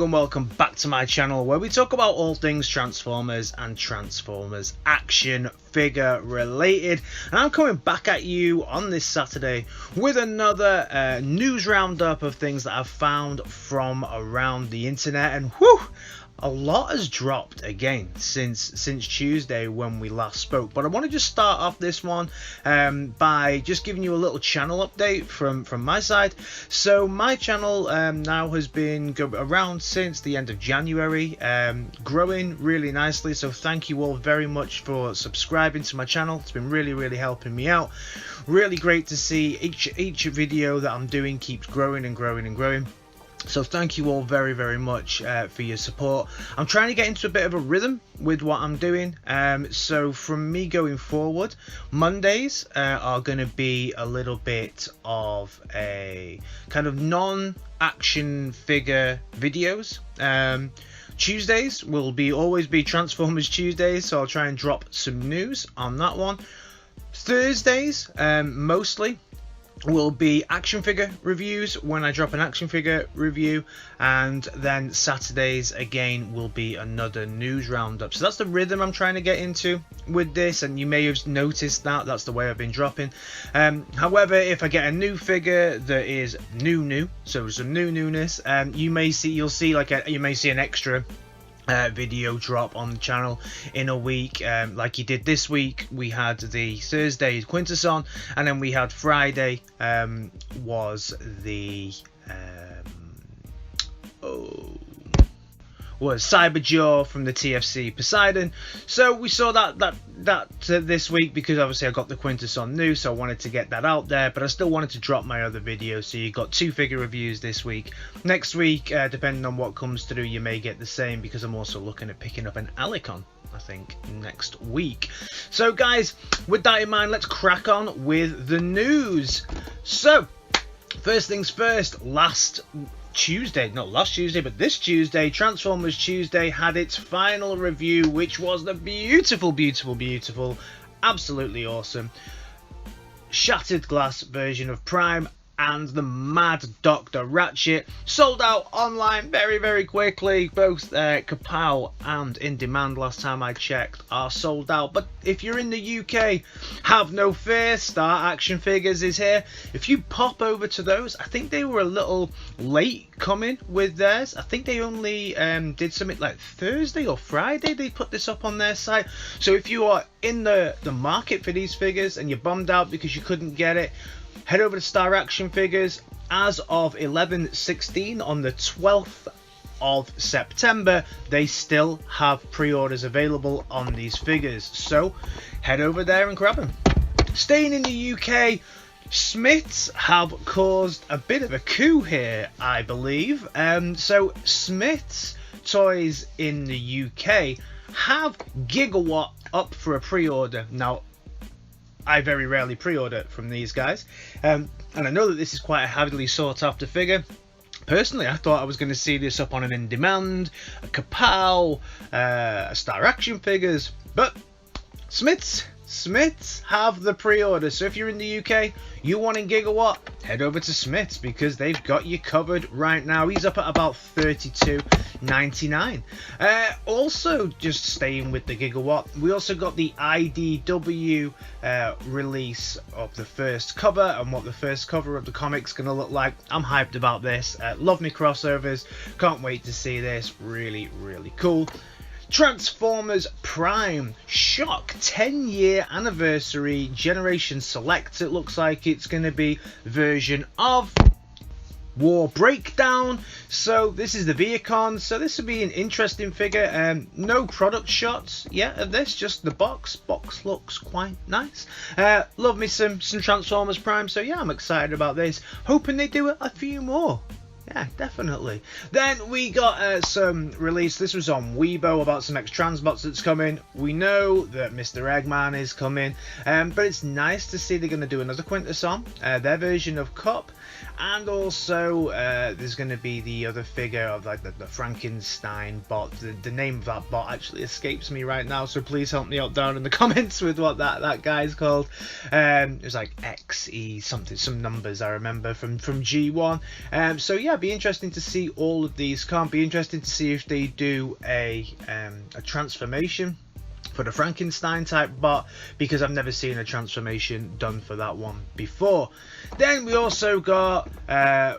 and welcome back to my channel where we talk about all things Transformers and Transformers action figure related. And I'm coming back at you on this Saturday with another news roundup of things that I've found from around the internet. And whew, a lot has dropped again since Tuesday when we last spoke. But I want to just start off this one by just giving you a little channel update from my side. So my channel now has been around since the end of January, growing really nicely. So thank you all very much for subscribing to my channel. It's been really helping me out. Really great to see each video that I'm doing keeps growing and growing and growing. So thank you all very much for your support. I'm trying to get into a bit of a rhythm with what I'm doing. So from me going forward, Mondays are going to be a little bit of a kind of non-action figure videos. Tuesdays will always be Transformers Tuesdays, so I'll try and drop some news on that one. Thursdays mostly will be action figure reviews when I drop an action figure review, and then Saturdays again will be another news roundup. So that's the rhythm I'm trying to get into with this, and you may have noticed that that's the way I've been dropping. However, if I get a new figure that is new, so some newness, you may see an extra video drop on the channel in a week, like you did this week. We had the Thursday QUINTESSON, and then we had Friday was the Cyberjaw from the TFC Poseidon. So we saw that this week because obviously I got the QUINTESSON new, so I wanted to get that out there, but I still wanted to drop my other videos. So you got 2 figure reviews this week. Next week, depending on what comes through, you may get the same, because I'm also looking at picking up an Alicon, I think, next week. So guys, with that in mind, let's crack on with the news. So first things first, not last Tuesday, but this Tuesday, Transformers Tuesday had its final review, which was the beautiful, absolutely awesome shattered glass version of Prime and the Mad Dr. Ratchet. Sold out online very quickly. Both Kapow and In Demand, last time I checked, are sold out. But if you're in the UK, have no fear, Star Action Figures is here. If you pop over to those, I think they were a little late coming with theirs. I think they only did something like Thursday or Friday they put this up on their site. So if you are in the market for these figures and you're bummed out because you couldn't get it, head over to Star Action Figures. As of 11/16 on the 12th of September, they still have pre-orders available on these figures, so head over there and grab them. Staying in the UK, SMYTHS have caused a bit of a coup here, I believe. So SMYTHS Toys in the UK have Gigawatt up for a pre-order. Now, I very rarely pre-order from these guys, and I know that this is quite a heavily sought after figure. Personally, I thought I was going to see this up on an In Demand, a Kapow, a Star Action Figures, but SMYTHS have the pre-order. So if you're in the UK, you want a Gigawatt, head over to SMYTHS because they've got you covered right now. He's up at about $32.99. Also, just staying with the Gigawatt, we also got the IDW release of the first cover and what the first cover of the comic's going to look like. I'm hyped about this. Love me crossovers. Can't wait to see this. Really cool. Transformers Prime Shock 10-year anniversary Generation Select. It looks like it's going to be version of War Breakdown. So this is the Viacon, so this will be an interesting figure. No product shots yet of this, just the box looks quite nice. Love me some Transformers Prime, so yeah, I'm excited about this, hoping they do a few more. Yeah, definitely. Then we got some release. This was on Weibo about some X-Transbots that's coming. We know that Mr. Eggman is coming, but it's nice to see they're going to do another QUINTESSON, their version of Cup, and also there's going to be the other figure of like the Frankenstein bot. The name of that bot actually escapes me right now, so please help me out down in the comments with what that guy's called. It was like XE something, some numbers I remember from G1. So yeah, it'd be interesting to see all of these come. Be interesting to see if they do a transformation for the Frankenstein type bot, because I've never seen a transformation done for that one before. Then we also got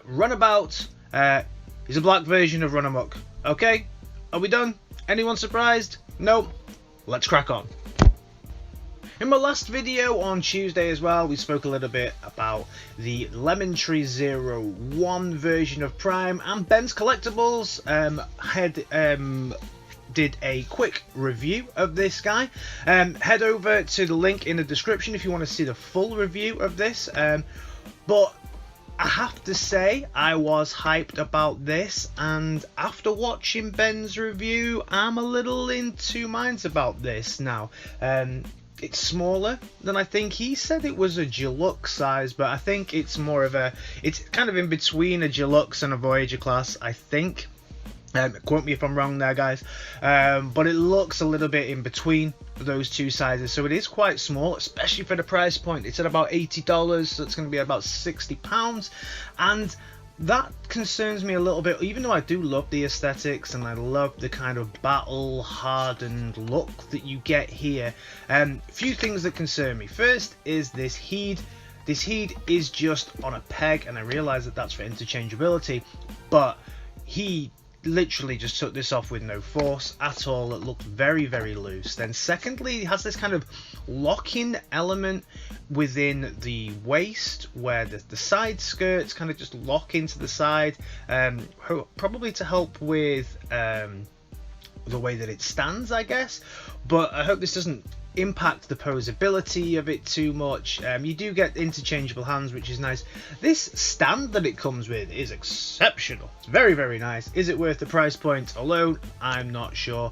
Runabout. He's a black version of Run Amok. Okay, are we done? Anyone surprised? No. Let's crack on. In my last video on Tuesday as well, we spoke a little bit about the Lemontree 01 version of Prime, and Ben's Collectibles did a quick review of this guy. Head over to the link in the description if you want to see the full review of this. But I have to say, I was hyped about this, and after watching Ben's review, I'm a little in two minds about this now. It's smaller than I think he said. It was a deluxe size, but I think it's more of a, it's kind of in between a deluxe and a Voyager class, I think. Quote me if I'm wrong there, guys, but it looks a little bit in between those two sizes, so it is quite small, especially for the price point. It's at about $80, so it's going to be about £60, and that concerns me a little bit, even though I do love the aesthetics and I love the kind of battle hardened look that you get here. Few things that concern me. First is this heat. This heat is just on a peg, and I realize that that's for interchangeability, but he literally just took this off with no force at all. It looked very, very loose. Then secondly, it has this kind of lock-in element within the waist, where the side skirts kind of just lock into the side, probably to help with the way that it stands, I guess. But I hope this doesn't impact the posability of it too much. You do get interchangeable hands, which is nice. This stand that it comes with is exceptional. It's very, very nice. Is it worth the price point alone? I'm not sure.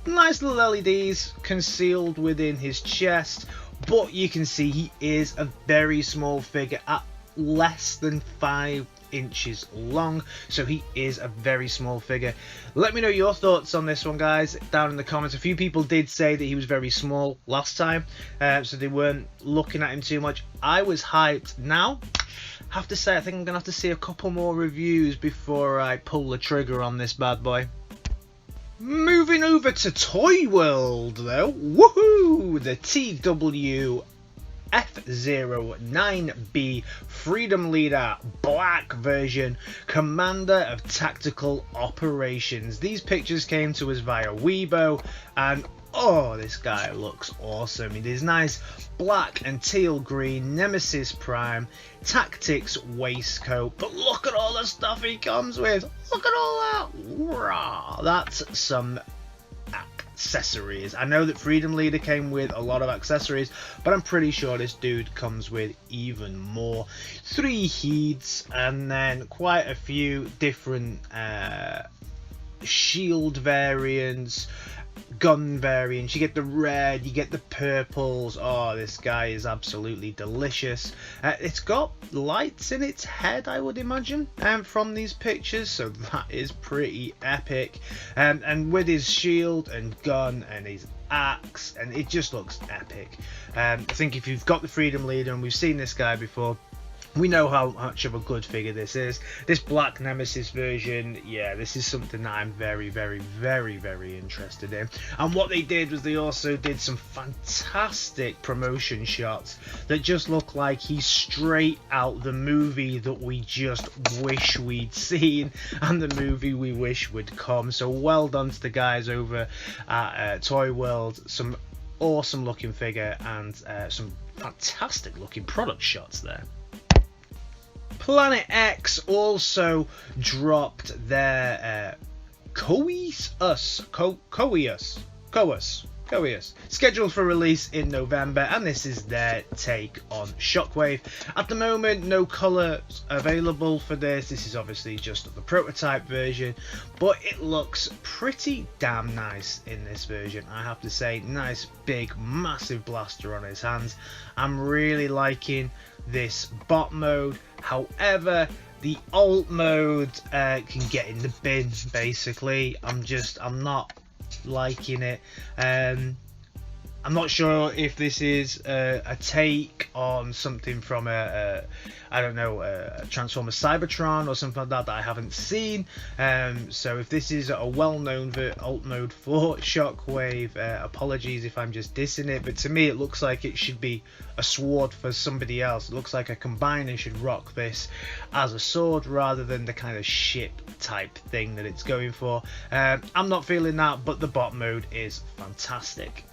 Nice little LEDs concealed within his chest, but you can see he is a very small figure at less than 5 inches long, so he is a very small figure. Let me know your thoughts on this one, guys, down in the comments. A few people did say that he was very small last time, so they weren't looking at him too much. I was hyped. Now have to say, I think I'm gonna have to see a couple more reviews before I pull the trigger on this bad boy. Moving over to TOYWORLD though, woohoo! The F-09B Freedom Leader Black version, Commander of Tactical Operations. These pictures came to us via Weibo, and oh, this guy looks awesome. It is nice black and teal green Nemesis Prime Tactics waistcoat, but look at all the stuff he comes with. Look at all that. Rah, that's some accessories. I know that Freedom Leader came with a lot of accessories, but I'm pretty sure this dude comes with even more. 3 heats, and then quite a few different shield variants, gun variants. You get the red, you get the purples. Oh, this guy is absolutely delicious. It's got lights in its head, I would imagine, from these pictures, so that is pretty epic. And with his shield and gun and his axe, and it just looks epic. I think if you've got the Freedom Leader, and we've seen this guy before, we know how much of a good figure this is. This black Nemesis version, yeah, this is something that I'm very, very, very, very interested in. And what they did was they also did some fantastic promotion shots that just look like he's straight out the movie that we just wish we'd seen, and the movie we wish would come. So well done to the guys over at TOYWORLD. Some awesome looking figure, and some fantastic looking product shots there. Planet X also dropped their Coeus, scheduled for release in November, and this is their take on Shockwave. At the moment, no colours available for this. This is obviously just the prototype version, but it looks pretty damn nice in this version, I have to say. Nice big massive blaster on his hands. I'm really liking this bot mode. However, the alt mode can get in the bin, basically. I'm not liking it. I'm I'm not sure if this is a take on something from a Transformers Cybertron or something like that I haven't seen. So if this is a well-known alt mode for Shockwave, apologies if I'm just dissing it, but to me it looks like it should be a sword for somebody else. It looks like a combiner should rock this as a sword rather than the kind of ship type thing that it's going for. I'm not feeling that, but the bot mode is fantastic.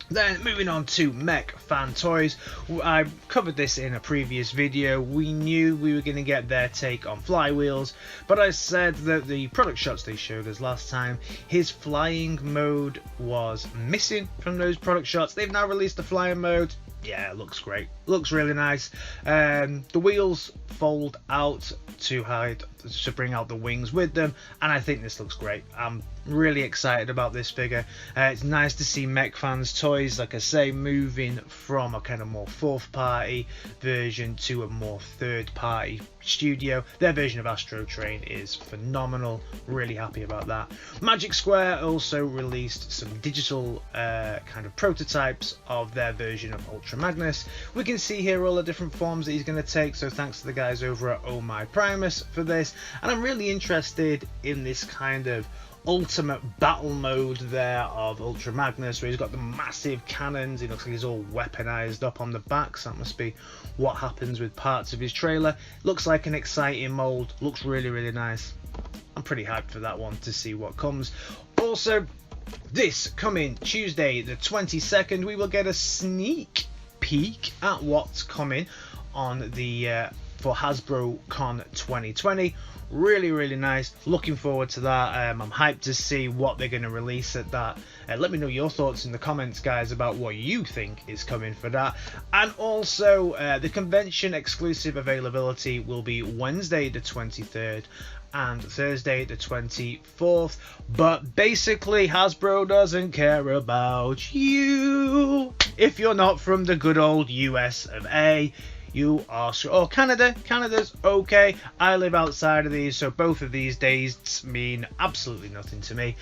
Then moving on to Mech Fans Toys, I covered this in a previous video. We knew we were going to get their take on flywheels, but I said that the product shots they showed us last time, his flying mode was missing from those product shots. They've now released the flying mode. Yeah, it looks great. Looks really nice. The wheels fold out to bring out the wings with them, and I think this looks great. I'm really excited about this figure. It's nice to see Mech Fans Toys, like I say, moving from a kind of more fourth party version to a more third party studio. Their version of Astro Train is phenomenal. Really happy about that. Magic Square also released some digital kind of prototypes of their version of ULTRAMAGNUS. We can see here all the different forms that he's going to take, so thanks to the guys over at Oh My Primus for this. And I'm really interested in this kind of ultimate battle mode there of ULTRAMAGNUS, where he's got the massive cannons. He looks like he's all weaponized up on the back, so that must be what happens with parts of his trailer. Looks like an exciting mold. Looks really, really nice. I'm pretty hyped for that one to see what comes. Also, this coming Tuesday the 22nd, we will get a sneak peek at what's coming on the for Hasbro Con 2020. Really, really nice. Looking forward to that. I'm hyped to see what they're going to release at that. Let me know your thoughts in the comments, guys, about what you think is coming for that. And also, the convention exclusive availability will be Wednesday the 23rd and Thursday the 24th. But basically, Hasbro doesn't care about you if you're not from the good old US of A. You are, or Canada's okay. I live outside of these, so both of these dates mean absolutely nothing to me.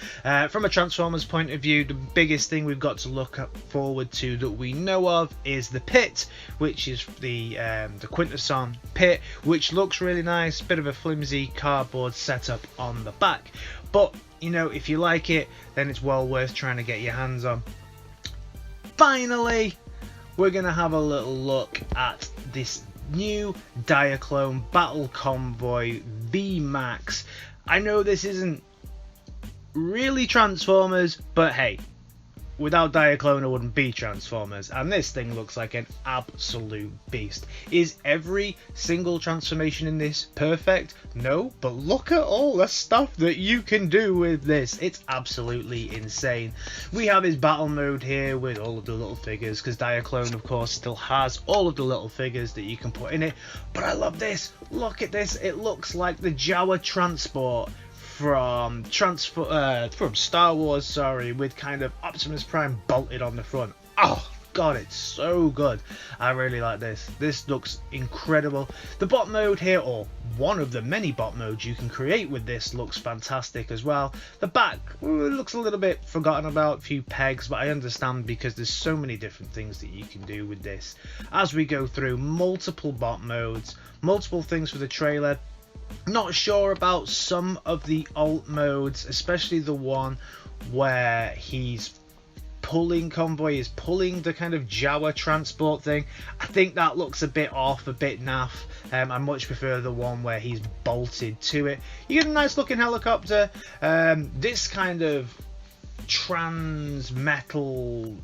From a Transformers point of view, the biggest thing we've got to look forward to that we know of is the pit, which is the QUINTESSON pit, which looks really nice. Bit of a flimsy cardboard setup on the back, but you know, if you like it, then it's well worth trying to get your hands on. Finally, we're going to have a little look at this new Diaclone Battle Convoy VMAX. I know this isn't really Transformers, but hey, without Diaclone it wouldn't be Transformers, and this thing looks like an absolute beast. Is every single transformation in this perfect? No, but look at all the stuff that you can do with this. It's absolutely insane. We have his battle mode here with all of the little figures, because Diaclone of course still has all of the little figures that you can put in it. But I love this. Look at this. It looks like the Jawa transport from Star Wars, sorry, with kind of Optimus Prime bolted on the front. Oh god, it's so good. I really like this. This looks incredible. The bot mode here, or one of the many bot modes you can create with this, looks fantastic as well. The back looks a little bit forgotten about, a few pegs, but I understand because there's so many different things that you can do with this. As we go through multiple bot modes, multiple things for the trailer. Not sure about some of the alt modes, especially the one where he's pulling Convoy, is pulling the kind of Jawa transport thing. I think that looks a bit off, a bit naff. I much prefer the one where he's bolted to it. You get a nice looking helicopter. This kind of trans metal,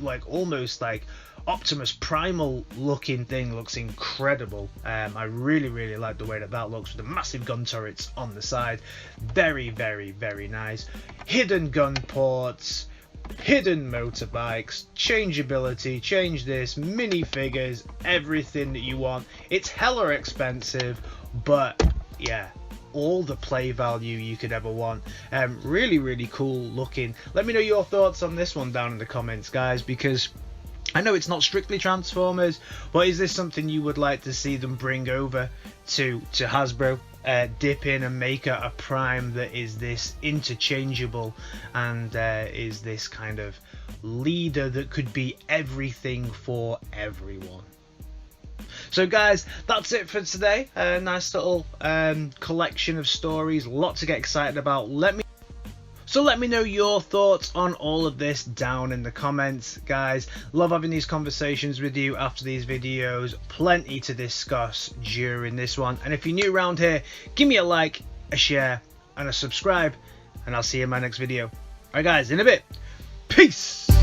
like almost like Optimus Primal looking thing looks incredible. I really, really like the way that looks with the massive gun turrets on the side. Very, very, very nice. Hidden gun ports, hidden motorbikes, changeability, change this, minifigures, everything that you want. It's hella expensive, but yeah, all the play value you could ever want. Really, really cool looking. Let me know your thoughts on this one down in the comments, guys, because I know it's not strictly Transformers, but is this something you would like to see them bring over to Hasbro? dip in and make a prime that is this interchangeable and is this kind of leader that could be everything for everyone. So guys, that's it for today. A nice little collection of stories, a lot to get excited about. Let me know your thoughts on all of this down in the comments, guys. Love having these conversations with you after these videos. Plenty to discuss during this one. And if you're new around here, give me a like, a share, and a subscribe. And I'll see you in my next video. Alright guys, in a bit. Peace!